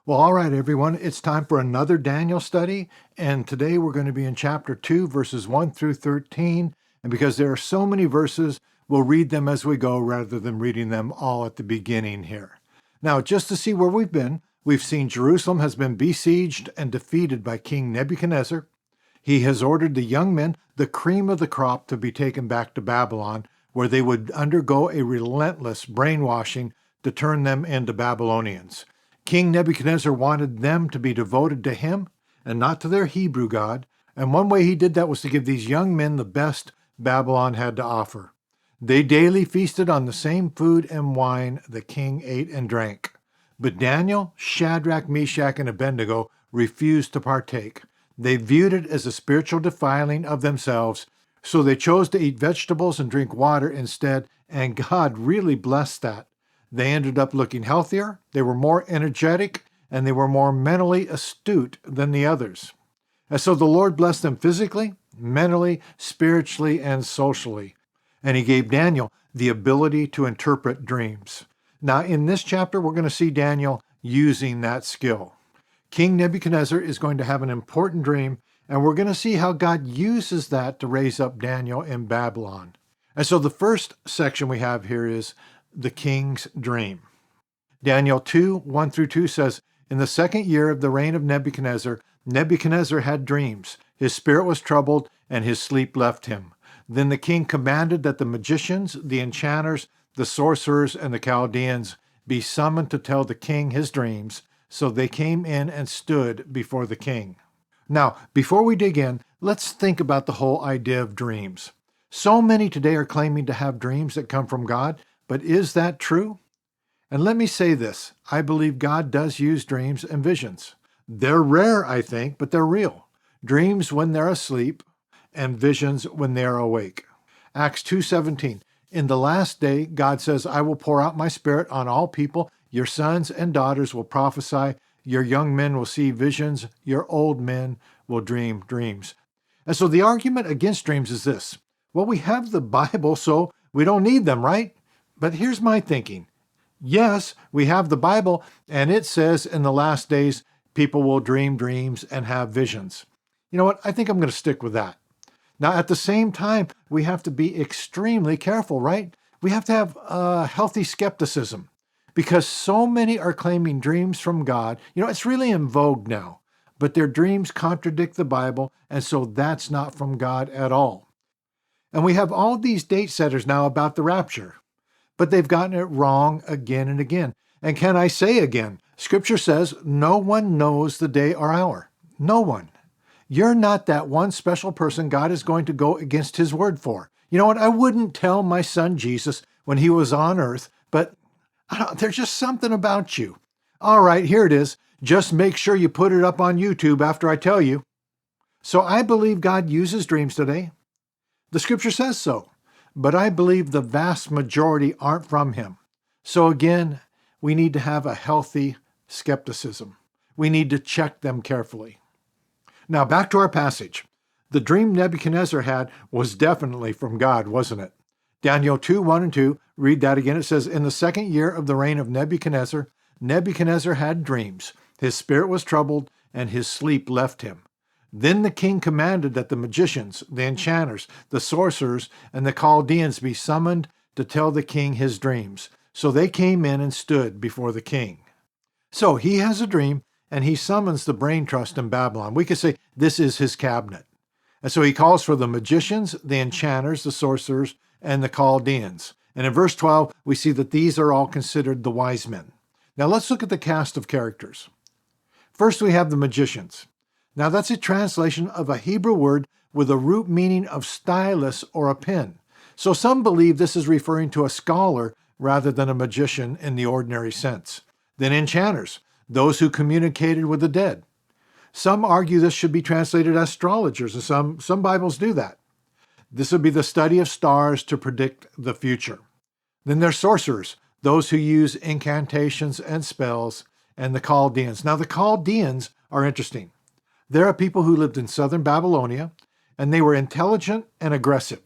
Well, all right, everyone, it's time for another Daniel study. And today we're going to be in chapter 2, verses 1 through 13. And because there are so many verses, we'll read them as we go rather than reading them all at the beginning here. Now, just to see where we've seen Jerusalem has been besieged and defeated by King Nebuchadnezzar. He has ordered the young men, the cream of the crop, to be taken back to Babylon, where they would undergo a relentless brainwashing to turn them into Babylonians. King Nebuchadnezzar wanted them to be devoted to him and not to their Hebrew God, and one way he did that was to give these young men the best Babylon had to offer. They daily feasted on the same food and wine the king ate and drank. But Daniel, Shadrach, Meshach, and Abednego refused to partake. They viewed it as a spiritual defiling of themselves, so they chose to eat vegetables and drink water instead, and God really blessed that. They ended up looking healthier, they were more energetic, and they were more mentally astute than the others. And so the Lord blessed them physically, mentally, spiritually, and socially. And he gave Daniel the ability to interpret dreams. Now, in this chapter, we're going to see Daniel using that skill. King Nebuchadnezzar is going to have an important dream, and we're going to see how God uses that to raise up Daniel in Babylon. And so the first section we have here is the king's dream. Daniel 2, 1 through 2 says, "In the second year of the reign of Nebuchadnezzar, Nebuchadnezzar had dreams. His spirit was troubled, and his sleep left him. Then the king commanded that the magicians, the enchanters, the sorcerers, and the Chaldeans be summoned to tell the king his dreams. So they came in and stood before the king." Now, before we dig in, let's think about the whole idea of dreams. So many today are claiming to have dreams that come from God, but is that true? And let me say this, I believe God does use dreams and visions. They're rare, I think, but they're real. Dreams when they're asleep, and visions when they are awake. Acts 2:17, "In the last day, God says, I will pour out my spirit on all people. Your sons and daughters will prophesy. Your young men will see visions. Your old men will dream dreams." And so the argument against dreams is this. Well, we have the Bible, so we don't need them, right? But here's my thinking. Yes, we have the Bible, and it says in the last days, people will dream dreams and have visions. You know what? I think I'm going to stick with that. Now, at the same time, we have to be extremely careful, right? We have to have a healthy skepticism because so many are claiming dreams from God. You know, it's really in vogue now, but their dreams contradict the Bible, and so that's not from God at all. And we have all these date setters now about the rapture, but they've gotten it wrong again and again. And can I say again, Scripture says no one knows the day or hour. No one. You're not that one special person God is going to go against his word for. You know what? I wouldn't tell my son Jesus when he was on earth, but there's just something about you. All right, here it is. Just make sure you put it up on YouTube after I tell you. So I believe God uses dreams today. The Scripture says so. But I believe the vast majority aren't from him. So again, we need to have a healthy skepticism. We need to check them carefully. Now back to our passage. The dream Nebuchadnezzar had was definitely from God, wasn't it? Daniel 2, 1 and 2, read that again. It says, "In the second year of the reign of Nebuchadnezzar, Nebuchadnezzar had dreams. His spirit was troubled, and his sleep left him. Then the king commanded that the magicians, the enchanters, the sorcerers, and the Chaldeans be summoned to tell the king his dreams. So they came in and stood before the king." So he has a dream, and he summons the brain trust in Babylon. We could say this is his cabinet. And so he calls for the magicians, the enchanters, the sorcerers, and the Chaldeans. And in verse 12, we see that these are all considered the wise men. Now let's look at the cast of characters. First, we have the magicians. Now that's a translation of a Hebrew word with a root meaning of stylus or a pen. So some believe this is referring to a scholar rather than a magician in the ordinary sense. Then enchanters, those who communicated with the dead. Some argue this should be translated as astrologers, and some Bibles do that. This would be the study of stars to predict the future. Then there's sorcerers, those who use incantations and spells, and the Chaldeans. Now the Chaldeans are interesting. They're a people who lived in southern Babylonia, and they were intelligent and aggressive.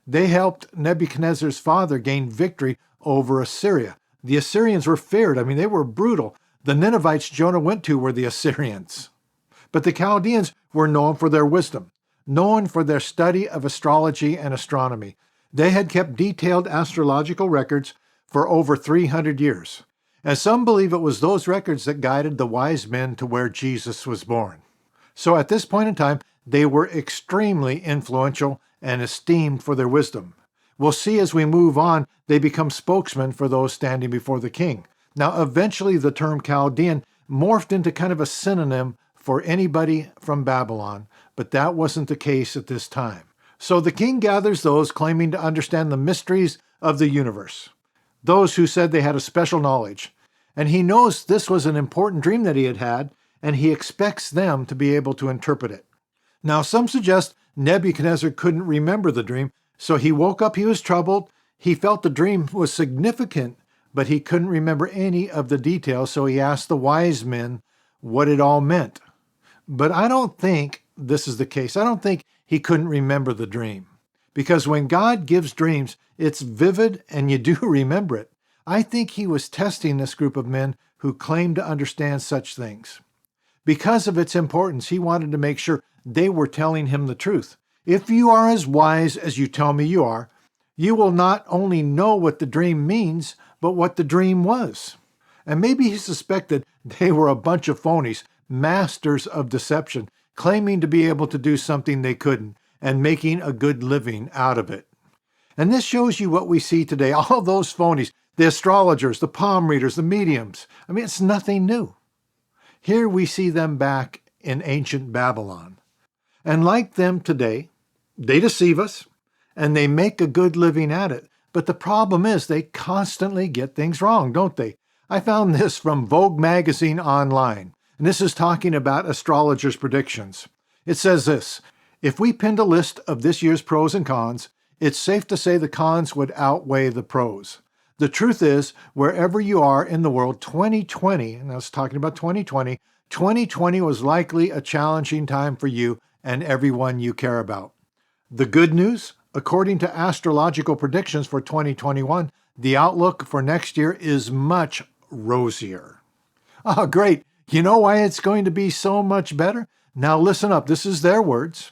They helped Nebuchadnezzar's father gain victory over Assyria. The Assyrians were feared. They were brutal. The Ninevites Jonah went to were the Assyrians. But the Chaldeans were known for their wisdom, known for their study of astrology and astronomy. They had kept detailed astrological records for over 300 years. And some believe it was those records that guided the wise men to where Jesus was born. So at this point in time, they were extremely influential and esteemed for their wisdom. We'll see as we move on, they become spokesmen for those standing before the king. Now, eventually the term Chaldean morphed into kind of a synonym for anybody from Babylon, but that wasn't the case at this time. So the king gathers those claiming to understand the mysteries of the universe, those who said they had a special knowledge. And he knows this was an important dream that he had, and he expects them to be able to interpret it. Now, some suggest Nebuchadnezzar couldn't remember the dream, so he woke up, he was troubled, he felt the dream was significant, but he couldn't remember any of the details, so he asked the wise men what it all meant. But I don't think this is the case. I don't think he couldn't remember the dream. Because when God gives dreams, it's vivid and you do remember it. I think he was testing this group of men who claimed to understand such things. Because of its importance, he wanted to make sure they were telling him the truth. If you are as wise as you tell me you are, you will not only know what the dream means, but what the dream was. And maybe he suspected they were a bunch of phonies, masters of deception, claiming to be able to do something they couldn't, and making a good living out of it. And this shows you what we see today, all those phonies, the astrologers, the palm readers, the mediums. I mean, it's nothing new. Here we see them back in ancient Babylon. And like them today, they deceive us, and they make a good living at it. But the problem is they constantly get things wrong, don't they? I found this from Vogue magazine online, and this is talking about astrologers' predictions. It says this: if we pinned a list of this year's pros and cons, it's safe to say the cons would outweigh the pros. The truth is, wherever you are in the world, 2020, and I was talking about 2020 was likely a challenging time for you and everyone you care about. The good news, according to astrological predictions for 2021, the outlook for next year is much rosier. Oh, great. You know why it's going to be so much better? Now listen up. This is their words.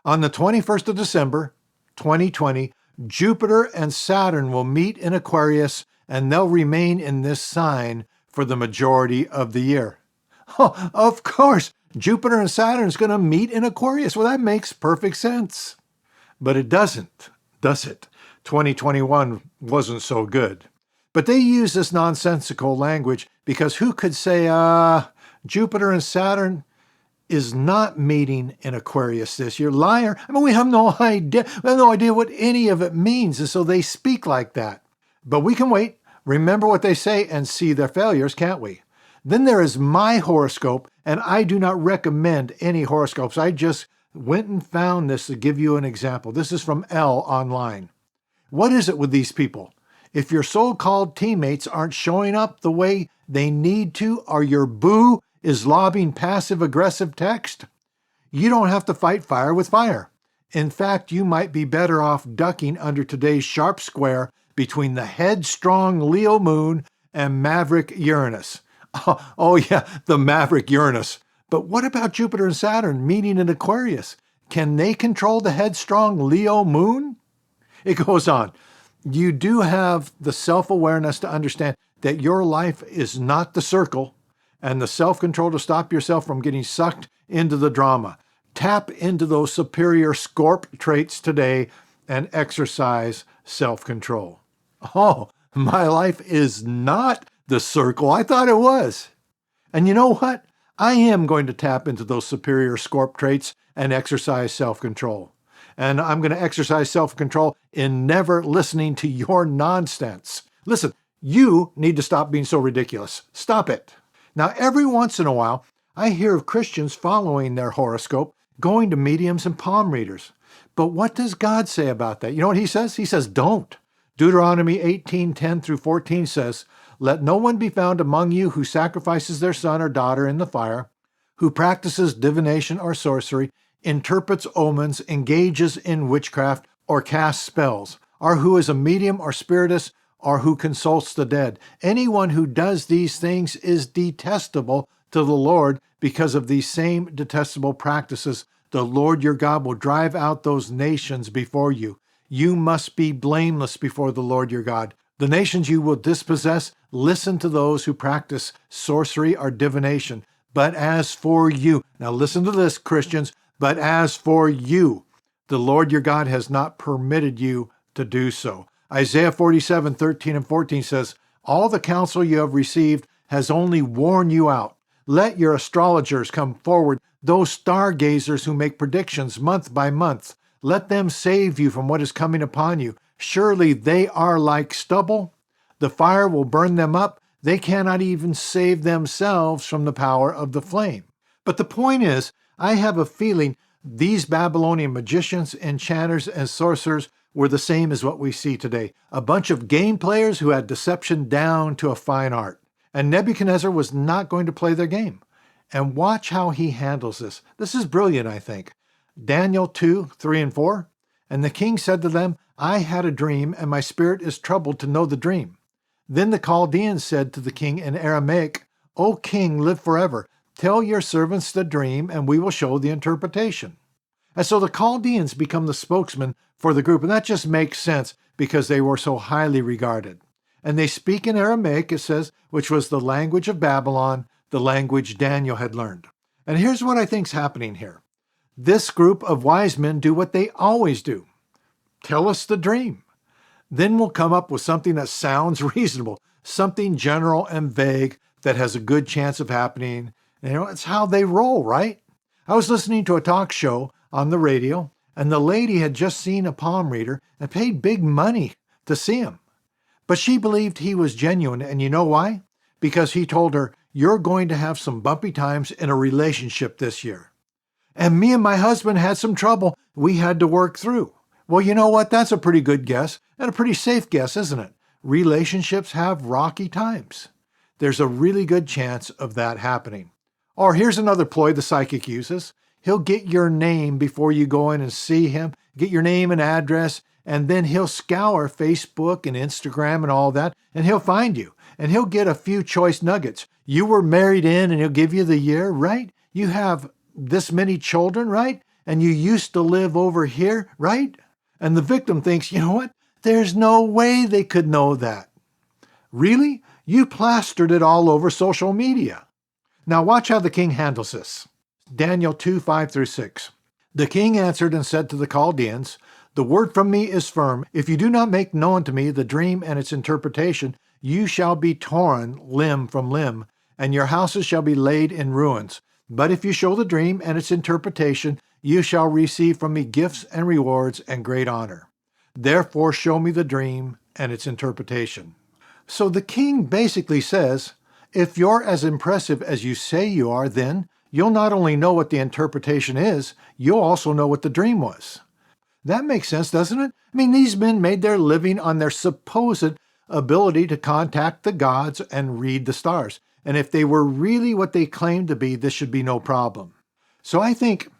On the 21st of December, 2020, Jupiter and Saturn will meet in Aquarius, and they'll remain in this sign for the majority of the year. Oh, of course, Jupiter and Saturn is going to meet in Aquarius. Well, that makes perfect sense. But it doesn't, does it? 2021 wasn't so good. But they use this nonsensical language because who could say, Jupiter and Saturn is not meeting in Aquarius this year? Liar. I mean, we have no idea. We have no idea what any of it means, and so they speak like that. But we can wait, remember what they say, and see their failures, can't we? Then there is my horoscope, and I do not recommend any horoscopes. I just went and found this to give you an example. This is from Elle Online. What is it with these people? If your so-called teammates aren't showing up the way they need to, or your boo is lobbing passive-aggressive text, you don't have to fight fire with fire. In fact, you might be better off ducking under today's sharp square between the headstrong Leo moon and maverick Uranus. Oh yeah, the maverick Uranus. But what about Jupiter and Saturn meeting in Aquarius? Can they control the headstrong Leo moon? It goes on. You do have the self-awareness to understand that your life is not the circle, and the self-control to stop yourself from getting sucked into the drama. Tap into those superior Scorp traits today and exercise self-control. Oh, my life is not the circle. I thought it was. And you know what? I am going to tap into those superior Scorp traits and exercise self-control. And I'm going to exercise self-control in never listening to your nonsense. Listen, you need to stop being so ridiculous. Stop it. Now, every once in a while, I hear of Christians following their horoscope, going to mediums and palm readers. But what does God say about that? You know what he says? He says, don't. Deuteronomy 18:10 through 14 says, let no one be found among you who sacrifices their son or daughter in the fire, who practices divination or sorcery, interprets omens, engages in witchcraft, or casts spells, or who is a medium or spiritist, or who consults the dead. Anyone who does these things is detestable to the Lord. Because of these same detestable practices, the Lord your God will drive out those nations before you. You must be blameless before the Lord your God. The nations you will dispossess, listen to those who practice sorcery or divination. But as for you, now listen to this, Christians, but as for you, the Lord your God has not permitted you to do so. Isaiah 47:13 and 14 says, all the counsel you have received has only worn you out. Let your astrologers come forward, those stargazers who make predictions month by month. Let them save you from what is coming upon you. Surely they are like stubble. The fire will burn them up. They cannot even save themselves from the power of the flame. But the point is, I have a feeling these Babylonian magicians, enchanters, and sorcerers were the same as what we see today. A bunch of game players who had deception down to a fine art. And Nebuchadnezzar was not going to play their game. And watch how he handles this. This is brilliant, I think. Daniel 2:3 and 4. And the king said to them, I had a dream, and my spirit is troubled to know the dream. Then the Chaldeans said to the king in Aramaic, O king, live forever. Tell your servants the dream, and we will show the interpretation. And so the Chaldeans become the spokesman for the group. And that just makes sense because they were so highly regarded. And they speak in Aramaic, it says, which was the language of Babylon, the language Daniel had learned. And here's what I think's happening here. This group of wise men do what they always do. Tell us the dream. Then we'll come up with something that sounds reasonable, something general and vague that has a good chance of happening. It's how they roll, right? I was listening to a talk show on the radio, and the lady had just seen a palm reader and paid big money to see him. But she believed he was genuine, and you know why? Because he told her, you're going to have some bumpy times in a relationship this year. And me and my husband had some trouble we had to work through. Well, you know what? That's a pretty good guess, and a pretty safe guess, isn't it? Relationships have rocky times. There's a really good chance of that happening. Or here's another ploy the psychic uses. He'll get your name before you go in and see him, get your name and address, and then he'll scour Facebook and Instagram and all that, and he'll find you. And he'll get a few choice nuggets. You were married in, and he'll give you the year, right? You have this many children, right? And you used to live over here, right? And the victim thinks, you know what? There's no way they could know that. Really? You plastered it all over social media. Now watch how the king handles this. Daniel 2:5-6. The king answered and said to the Chaldeans, the word from me is firm. If you do not make known to me the dream and its interpretation, you shall be torn limb from limb, and your houses shall be laid in ruins. But if you show the dream and its interpretation, you shall receive from me gifts and rewards and great honor. Therefore show me the dream and its interpretation. So the king basically says, if you're as impressive as you say you are, then you'll not only know what the interpretation is, you'll also know what the dream was. That makes sense, doesn't it? I mean, these men made their living on their supposed ability to contact the gods and read the stars. And if they were really what they claimed to be, this should be no problem. So I think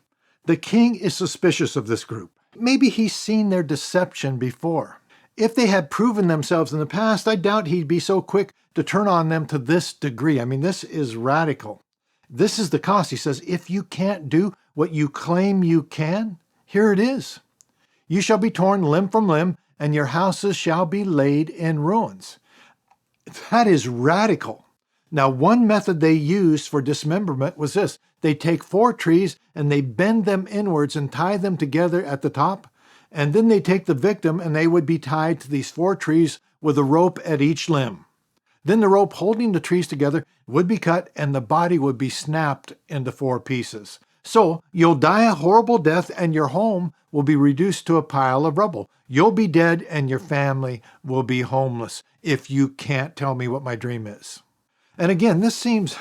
the king is suspicious of this group. Maybe he's seen their deception before. If they had proven themselves in the past, I doubt he'd be so quick to turn on them to this degree. I mean, this is radical. This is the cost. He says, if you can't do what you claim you can, here it is. You shall be torn limb from limb, and your houses shall be laid in ruins. That is radical. Now, one method they used for dismemberment was this. They take 4 trees and they bend them inwards and tie them together at the top. And then they take the victim and they would be tied to these 4 trees with a rope at each limb. Then the rope holding the trees together would be cut and the body would be snapped into 4 pieces. So you'll die a horrible death and your home will be reduced to a pile of rubble. You'll be dead and your family will be homeless if you can't tell me what my dream is. And again, this seems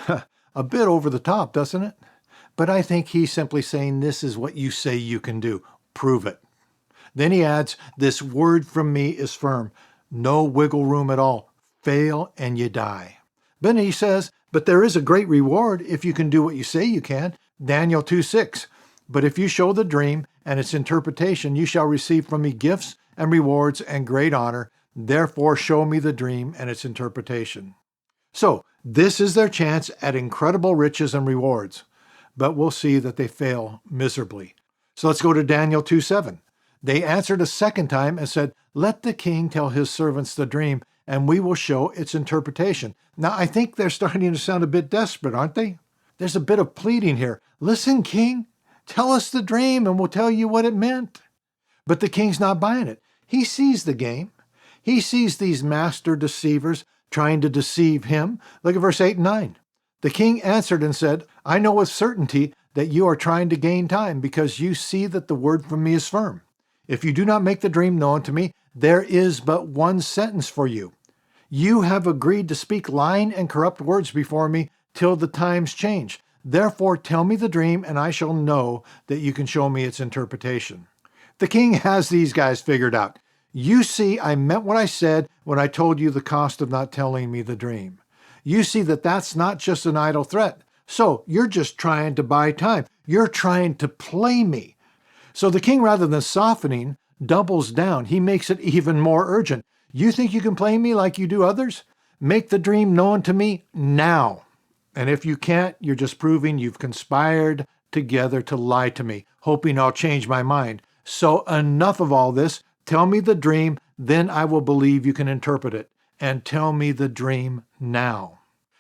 a bit over the top, doesn't it? But I think he's simply saying this is what you say you can do. Prove it. Then he adds, this word from me is firm. No wiggle room at all. Fail and you die. Then he says, but there is a great reward if you can do what you say you can. Daniel 2:6. But if you show the dream and its interpretation, you shall receive from me gifts and rewards and great honor. Therefore, show me the dream and its interpretation. So, this is their chance at incredible riches and rewards, but we'll see that they fail miserably. So let's go to Daniel 2:7. They answered a second time and said, "Let the king tell his servants the dream, and we will show its interpretation." Now, I think they're starting to sound a bit desperate, aren't they? There's a bit of pleading here. "Listen, king, tell us the dream and we'll tell you what it meant." But the king's not buying it. He sees the game. He sees these master deceivers trying to deceive him. Look at verse 8 and 9. The king answered and said, "I know with certainty that you are trying to gain time, because you see that the word from me is firm. If you do not make the dream known to me, there is but one sentence for you. You have agreed to speak lying and corrupt words before me till the times change. Therefore tell me the dream, and I shall know that you can show me its interpretation." The king has these guys figured out. You see, I meant what I said when I told you the cost of not telling me the dream. You see that that's not just an idle threat. So you're just trying to buy time. You're trying to play me. So the king, rather than softening, doubles down. He makes it even more urgent. You think you can play me like you do others? Make the dream known to me now. And if you can't, you're just proving you've conspired together to lie to me, hoping I'll change my mind. So enough of all this. Tell me the dream, then I will believe you can interpret it. And tell me the dream now.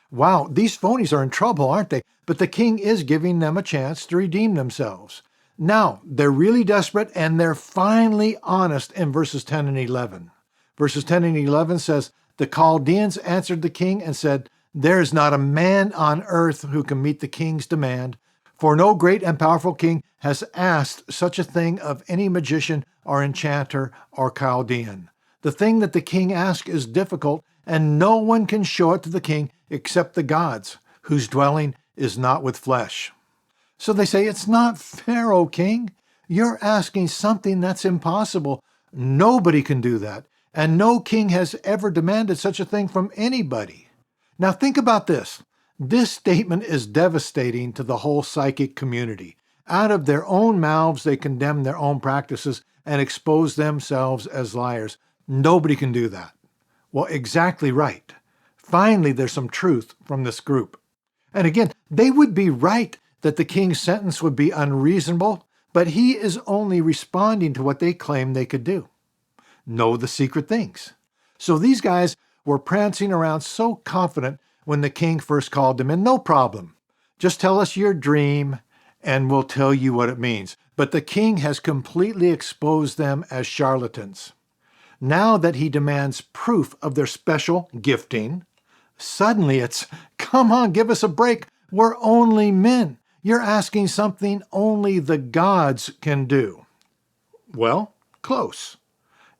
Wow, these phonies are in trouble, aren't they? But the king is giving them a chance to redeem themselves. Now, they're really desperate, and they're finally honest in verses 10 and 11. Verses 10 and 11 says, "The Chaldeans answered the king and said, 'There is not a man on earth who can meet the king's demand, for no great and powerful king has asked such a thing of any magician or enchanter or Chaldean. The thing that the king asks is difficult, and no one can show it to the king except the gods, whose dwelling is not with flesh.'" So they say, "It's not fair, O king. You're asking something that's impossible. Nobody can do that, and no king has ever demanded such a thing from anybody." Now think about this. This statement is devastating to the whole psychic community. Out of their own mouths, they condemn their own practices and expose themselves as liars. Nobody can do that. Well, exactly right. Finally, there's some truth from this group. And again, they would be right that the king's sentence would be unreasonable, but he is only responding to what they claim they could do. Know the secret things. So these guys were prancing around so confident when the king first called them in. No problem. Just tell us your dream and we'll tell you what it means. But the king has completely exposed them as charlatans. Now that he demands proof of their special gifting, suddenly it's, "Come on, give us a break. We're only men. You're asking something only the gods can do." Well, close.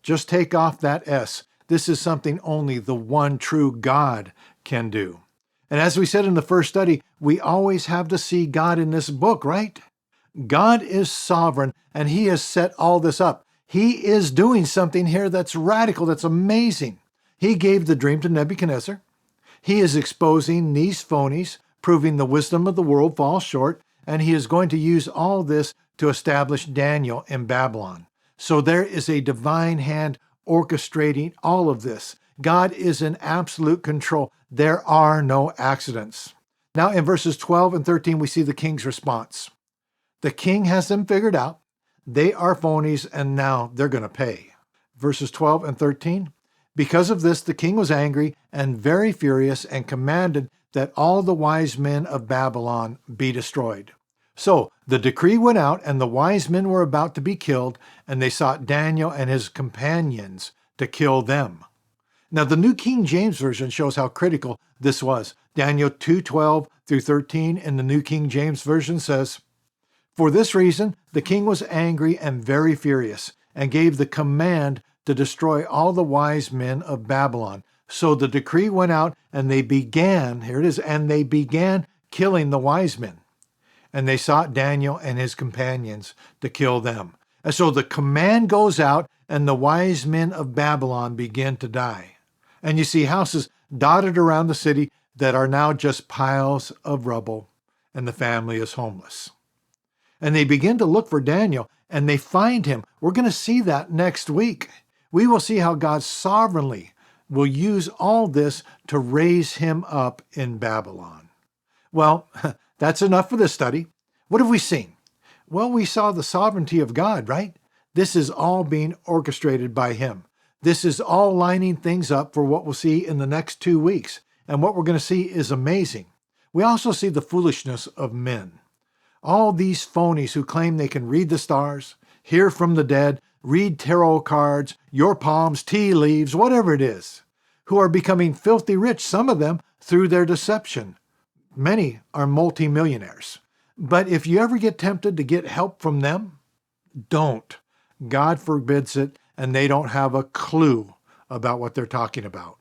Just take off that S. This is something only the one true God can do. And as we said in the first study, we always have to see God in this book, right? God is sovereign, and he has set all this up. He is doing something here that's radical, that's amazing. He gave the dream to Nebuchadnezzar. He is exposing these phonies, proving the wisdom of the world falls short, and he is going to use all this to establish Daniel in Babylon. So there is a divine hand orchestrating all of this. God is in absolute control. There are no accidents. Now in verses 12 and 13, we see the king's response. The king has them figured out. They are phonies, and now they're going to pay. Verses 12 and 13. Because of this, the king was angry and very furious and commanded that all the wise men of Babylon be destroyed. So the decree went out, and the wise men were about to be killed, and they sought Daniel and his companions to kill them. Now, the New King James Version shows how critical this was. Daniel 2:12 through 13 in the New King James Version says, "For this reason, the king was angry and very furious, and gave the command to destroy all the wise men of Babylon. So the decree went out, and they began," here it is, "and they began killing the wise men. And they sought Daniel and his companions to kill them." And so the command goes out, and the wise men of Babylon begin to die. And you see houses dotted around the city that are now just piles of rubble, and the family is homeless. And they begin to look for Daniel, and they find him. We're going to see that next week. We will see how God sovereignly will use all this to raise him up in Babylon. Well, that's enough for this study. What have we seen? Well, we saw the sovereignty of God, right? This is all being orchestrated by him. This is all lining things up for what we'll see in the next 2 weeks. And what we're going to see is amazing. We also see the foolishness of men. All these phonies who claim they can read the stars, hear from the dead, read tarot cards, your palms, tea leaves, whatever it is, who are becoming filthy rich, some of them, through their deception. Many are multimillionaires. But if you ever get tempted to get help from them, don't. God forbids it, and they don't have a clue about what they're talking about.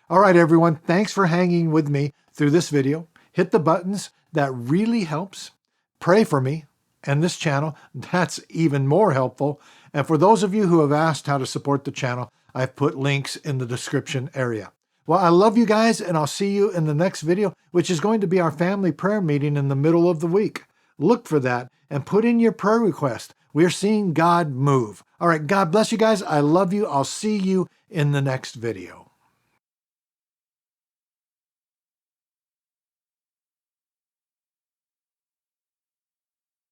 All right, everyone, thanks for hanging with me through this video. Hit the buttons. That really helps. Pray for me and this channel. That's even more helpful. And for those of you who have asked how to support the channel, I've put links in the description area. Well, I love you guys, and I'll see you in the next video, which is going to be our family prayer meeting in the middle of the week. Look for that and put in your prayer request. We're seeing God move. All right, God bless you guys. I love you. I'll see you in the next video.